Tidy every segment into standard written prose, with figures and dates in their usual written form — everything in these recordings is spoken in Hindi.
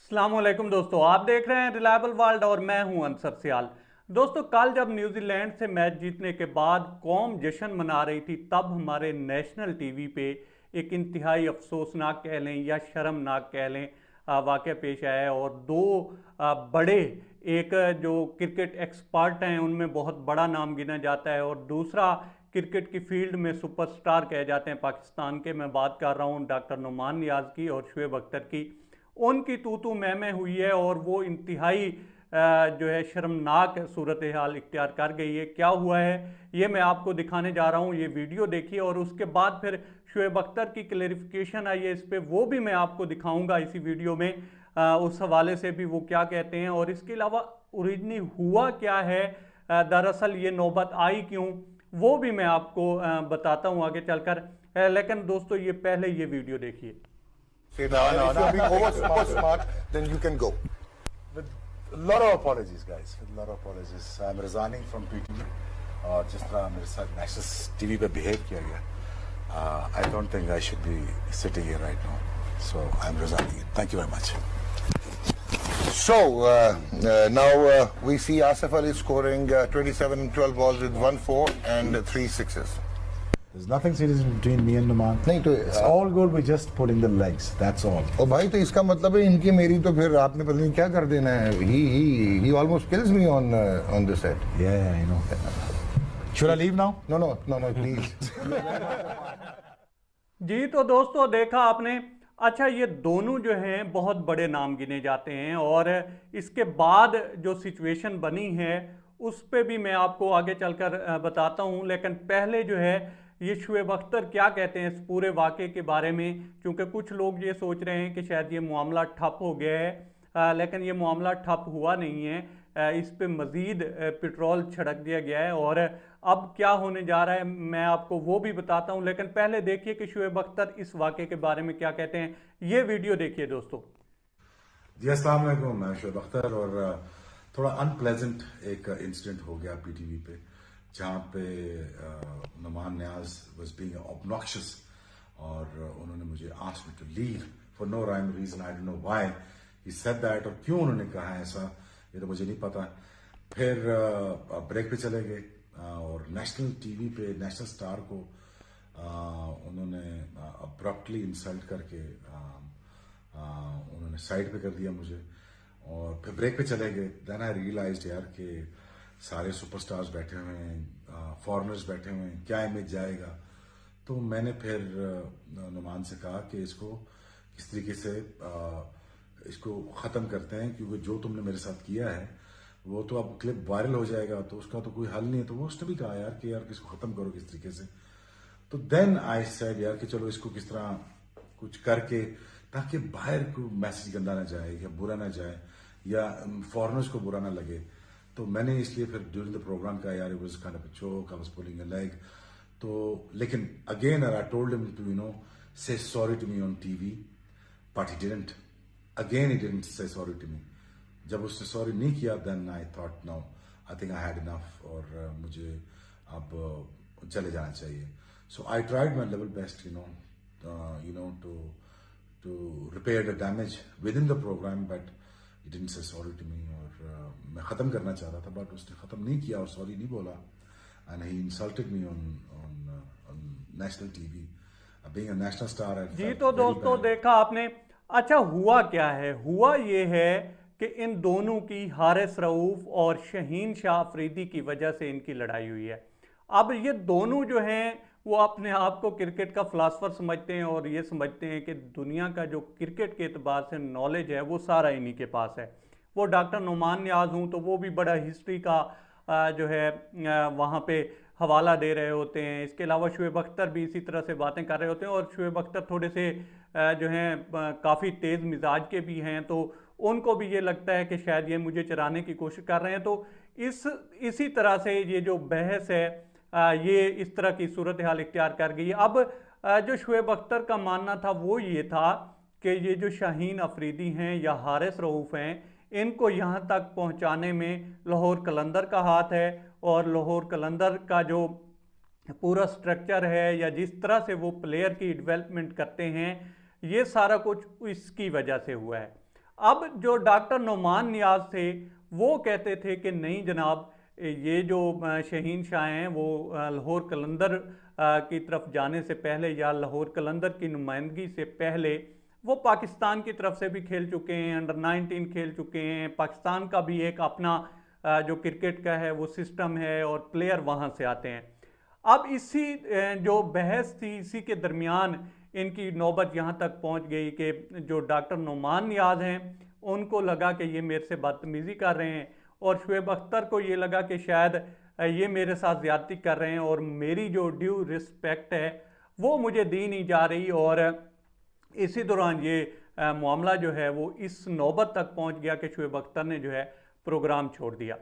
अस्सलामुअलैकुम दोस्तों, आप देख रहे हैं रिलायबल वर्ल्ड और मैं हूं अंसर सियाल। दोस्तों, कल जब न्यूजीलैंड से मैच जीतने के बाद कौम जश्न मना रही थी, तब हमारे नेशनल टीवी पे एक इंतहाई अफसोसनाक कह लें या शर्मनाक कह लें वाक़या पेश आया है। और दो बड़े, एक जो क्रिकेट एक्सपर्ट हैं उनमें बहुत बड़ा नाम गिना जाता है और दूसरा क्रिकेट की फील्ड में सुपरस्टार कहे जाते हैं पाकिस्तान के। मैं बात कर रहा हूँ डॉक्टर नुमान नियाज़ की और शुएब अख्तर की। उनकी तू मैं हुई है और वो इंतहाई जो है शर्मनाक सूरत हाल इख्तियार कर गई है। क्या हुआ है ये मैं आपको दिखाने जा रहा हूँ, ये वीडियो देखिए और उसके बाद फिर शुएब अख्तर की क्लेरिफिकेशन आई है इस पर, वो भी मैं आपको दिखाऊंगा इसी वीडियो में। उस हवाले से भी वो क्या कहते हैं और इसके अलावा ओरिजिनली हुआ क्या है, दरअसल ये नौबत आई क्यों, वो भी मैं आपको बताता हूँ आगे चलकर। लेकिन दोस्तों ये पहले ये वीडियो देखिए। Say no, no, no. If you're being over smart, then you can go. With a lot of apologies, guys. With a lot of apologies. I'm resigning from PTV. और जिस तरह मेरे साथ नेशनल टीवी पे बिहेव किया गया, I don't think I should be sitting here right now. So I'm resigning. Thank you very much. So now we see Asif Ali scoring 27 and 12 balls with 1-4 and 3 sixes. There's nothing serious between me and Numan. नहीं तो It's all good. We just put in the legs. That's all. ओ भाई, तो इसका मतलब है इनकी मेरी तो फिर आपने पता नहीं क्या कर देना है। He almost kills me on this set. Yeah, I know. Should I leave now? No, please. जी तो दोस्तों, देखा आपने। अच्छा, ये दोनों जो हैं बहुत बड़े नाम गिने जाते हैं और इसके बाद जो सिचुएशन बनी है उस पे भी मैं आपको आगे चलकर बताता हूँ। लेकिन पहले जो है ये शुएब अख्तर क्या कहते हैं इस पूरे वाक़े के बारे में, क्योंकि कुछ लोग ये सोच रहे हैं कि शायद ये मामला ठप हो गया है, लेकिन ये मामला ठप हुआ नहीं है। इस पे मज़ीद पेट्रोल छिड़क दिया गया है और अब क्या होने जा रहा है मैं आपको वो भी बताता हूँ। लेकिन पहले देखिए कि शुएब अख्तर इस वाक़े के बारे में क्या कहते हैं। ये वीडियो देखिए दोस्तों। जी अस्सलाम वालेकुम, मैं शुएब अख्तर। और थोड़ा अनप्लेजेंट एक इंसिडेंट हो गया पीटीवी पे, जहाँ पे Nauman Niaz was being obnoxious और उन्होंने मुझे asked me to leave for no rhyme reason. I don't know why he said that, और क्यों उन्होंने कहा ऐसा ये तो मुझे नहीं पता। फिर ब्रेक पे चले गए और नेशनल टीवी पे नेशनल स्टार को उन्होंने अब्रप्टली इंसल्ट करके उन्होंने साइड पे कर दिया मुझे और फिर ब्रेक पे चले गए। देन आई रियलाइज्ड यार कि सारे सुपरस्टार्स बैठे हुए हैं, फॉरेनर्स बैठे हुए हैं, क्या इमेज जाएगा। तो मैंने फिर नुमान से कहा कि इसको किस तरीके से इसको ख़त्म करते हैं, क्योंकि जो तुमने मेरे साथ किया है वो तो अब क्लिप वायरल हो जाएगा, तो उसका तो कोई हल नहीं है। तो वो उसने भी कहा यार कि यार इसको ख़त्म करो किस तरीके से। तो देन आई सेड यार कि चलो इसको किस तरह कुछ करके, ताकि बाहर को मैसेज गंदा ना जाए या बुरा ना जाए या फॉरेनर्स को बुरा ना लगे। तो मैंने इसलिए फिर ड्यूरिंग द प्रोग्राम का यार it was kind of a joke, I was pulling a leg. तो लेकिन again I told him to say sorry to me on TV, but he didn't. Again he didn't say sorry to me. जब उसने सॉरी नहीं किया then I thought no, I think I had enough और मुझे अब चले जाना चाहिए। So I tried my level best to repair the damage within the program, but he didn't say sorry to me। और मैं ख़त्म करना चाह रहा था बट उसने ख़त्म नहीं किया और सॉरी नहीं बोला, and he insulted me on national TV being a national star। जी तो दोस्तों, देखा आपने। अच्छा, हुआ क्या है? हुआ ये है कि इन दोनों की हारिस रऊफ और शहीन शाह अफरीदी की वजह से इनकी लड़ाई हुई है। अब ये दोनों जो हैं वो अपने आप को क्रिकेट का फिलासफर समझते हैं और ये समझते हैं कि दुनिया का जो क्रिकेट के एतबार से नॉलेज है वो सारा इन्हीं के पास है। वो डॉक्टर नुमान नियाज़ हूँ तो वो भी बड़ा हिस्ट्री का जो है वहाँ पे हवाला दे रहे होते हैं। इसके अलावा शुएब अख्तर भी इसी तरह से बातें कर रहे होते हैं और शुएब अख्तर थोड़े से जो हैं काफ़ी तेज़ मिजाज के भी हैं, तो उनको भी ये लगता है कि शायद ये मुझे चराने की कोशिश कर रहे हैं। तो इसी तरह से ये जो बहस है ये इस तरह की सूरत हाल इख्तियार कर गई। अब जो शुएब अख्तर का मानना था वो ये था कि ये जो शाहीन अफरीदी हैं या हारिस रऊफ हैं, इनको यहाँ तक पहुँचाने में लाहौर कलंदर का हाथ है और लाहौर कलंदर का जो पूरा स्ट्रक्चर है या जिस तरह से वो प्लेयर की डेवलपमेंट करते हैं, ये सारा कुछ इसकी वजह से हुआ है। अब जो डॉक्टर नुमान नियाज थे वो कहते थे कि नहीं जनाब, ये जो शहीन शाह हैं वो लाहौर कलंदर की तरफ जाने से पहले या लाहौर कलंदर की नुमाइंदगी से पहले वो पाकिस्तान की तरफ से भी खेल चुके हैं, अंडर 19 खेल चुके हैं। पाकिस्तान का भी एक अपना जो क्रिकेट का है वो सिस्टम है और प्लेयर वहाँ से आते हैं। अब इसी जो बहस थी इसी के दरमियान इनकी नौबत यहाँ तक पहुँच गई कि जो डॉक्टर नुमान नियाज हैं उनको लगा कि ये मेरे से बदतमीज़ी कर रहे हैं, और शुएब अख्तर को ये लगा कि शायद ये मेरे साथ ज़्यादती कर रहे हैं और मेरी जो ड्यू रिस्पेक्ट है वो मुझे दी नहीं जा रही। और इसी दौरान ये मामला जो है वो इस नौबत तक पहुंच गया कि शुएब अख्तर ने जो है प्रोग्राम छोड़ दिया।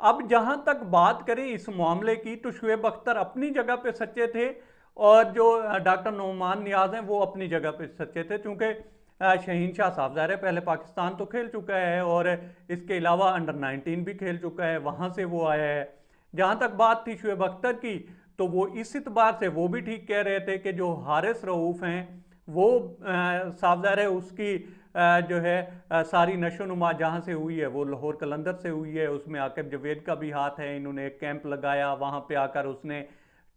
अब जहां तक बात करें इस मामले की तो शुएब अख्तर अपनी जगह पे सच्चे थे और जो डॉक्टर नुमान नियाज हैं वो अपनी जगह पे सच्चे थे, क्योंकि शहीन शाह साहब ज़ाहिर है पहले पाकिस्तान तो खेल चुका है और इसके अलावा अंडर 19 भी खेल चुका है, वहाँ से वो आया है। जहाँ तक बात थी शुएब अख्तर की तो वो इस इतबार से वो भी ठीक कह रहे थे कि जो हारिस रऊफ़ हैं वो साफ ज़ाहिर है उसकी जो है सारी नशो नुमा जहाँ से हुई है वो लाहौर कलंदर से हुई है, उसमें आकिब जवेद का भी हाथ है। इन्होंने एक कैंप लगाया, वहाँ पे आकर उसने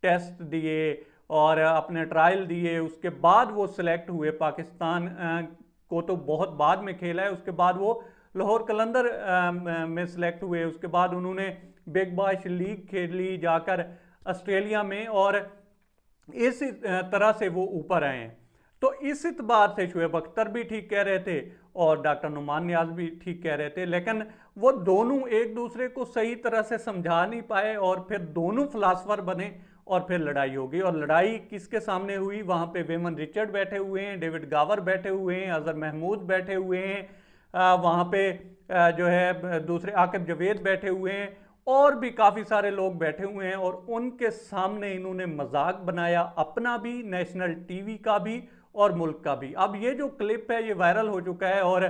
टेस्ट दिए और अपने ट्रायल दिए, उसके बाद वो सिलेक्ट हुए। पाकिस्तान को तो बहुत बाद में खेला है, उसके बाद वो लाहौर कलंदर में सिलेक्ट हुए। उसके बाद उन्होंने बिग बैश लीग खेली जाकर ऑस्ट्रेलिया में और इस तरह से वो ऊपर आए हैं। तो इस इतबार से शुएब अख्तर भी ठीक कह रहे थे और डॉक्टर नुमान नियाज भी ठीक कह रहे थे, लेकिन वो दोनों एक दूसरे को सही तरह से समझा नहीं पाए और फिर दोनों फिलासफर बने और फिर लड़ाई हो गई। और लड़ाई किसके सामने हुई? वहाँ पे वेमन रिचर्ड बैठे हुए हैं, डेविड गावर बैठे हुए हैं, अजहर महमूद बैठे हुए हैं, वहाँ पे जो है दूसरे आकिब जवेद बैठे हुए हैं और भी काफ़ी सारे लोग बैठे हुए हैं। और उनके सामने इन्होंने मजाक बनाया, अपना भी, नेशनल टीवी का भी और मुल्क का भी। अब ये जो क्लिप है ये वायरल हो चुका है और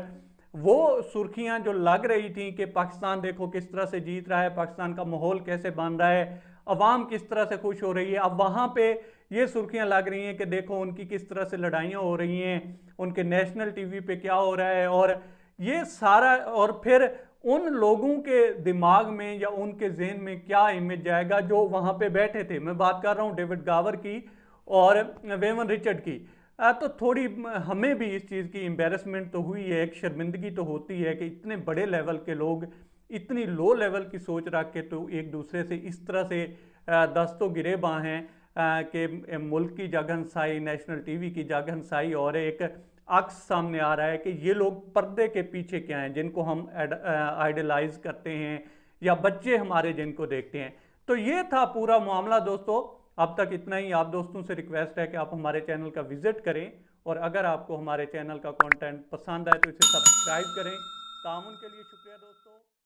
वो सुर्खियां जो लग रही थी कि पाकिस्तान देखो किस तरह से जीत रहा है, पाकिस्तान का माहौल कैसे बन रहा है, अवाम किस तरह से खुश हो रही है, अब वहाँ पे ये सुर्खियां लग रही हैं कि देखो उनकी किस तरह से लड़ाइयाँ हो रही हैं, उनके नेशनल टीवी पे क्या हो रहा है। और ये सारा, और फिर उन लोगों के दिमाग में या उनके जहन में क्या इमेज जाएगा जो वहाँ पे बैठे थे। मैं बात कर रहा हूँ डेविड गावर की और वेमन रिचर्ड की। तो थोड़ी हमें भी इस चीज़ की एम्बेरसमेंट तो हुई है, एक शर्मिंदगी तो होती है कि इतने बड़े लेवल के लोग इतनी लो लेवल की सोच रख के तो एक दूसरे से इस तरह से दस्तों गिरेबां हैं कि मुल्क की जगहंसाई, नेशनल टीवी की जगहंसाई और एक अक्स सामने आ रहा है कि ये लोग पर्दे के पीछे क्या हैं जिनको हम आइडलाइज करते हैं या बच्चे हमारे जिनको देखते हैं। तो ये था पूरा मामला दोस्तों। अब तक इतना ही। आप दोस्तों से रिक्वेस्ट है कि आप हमारे चैनल का विजिट करें और अगर आपको हमारे चैनल का कंटेंट पसंद आए तो इसे सब्सक्राइब करें। तामुन के लिए शुक्रिया दोस्तों।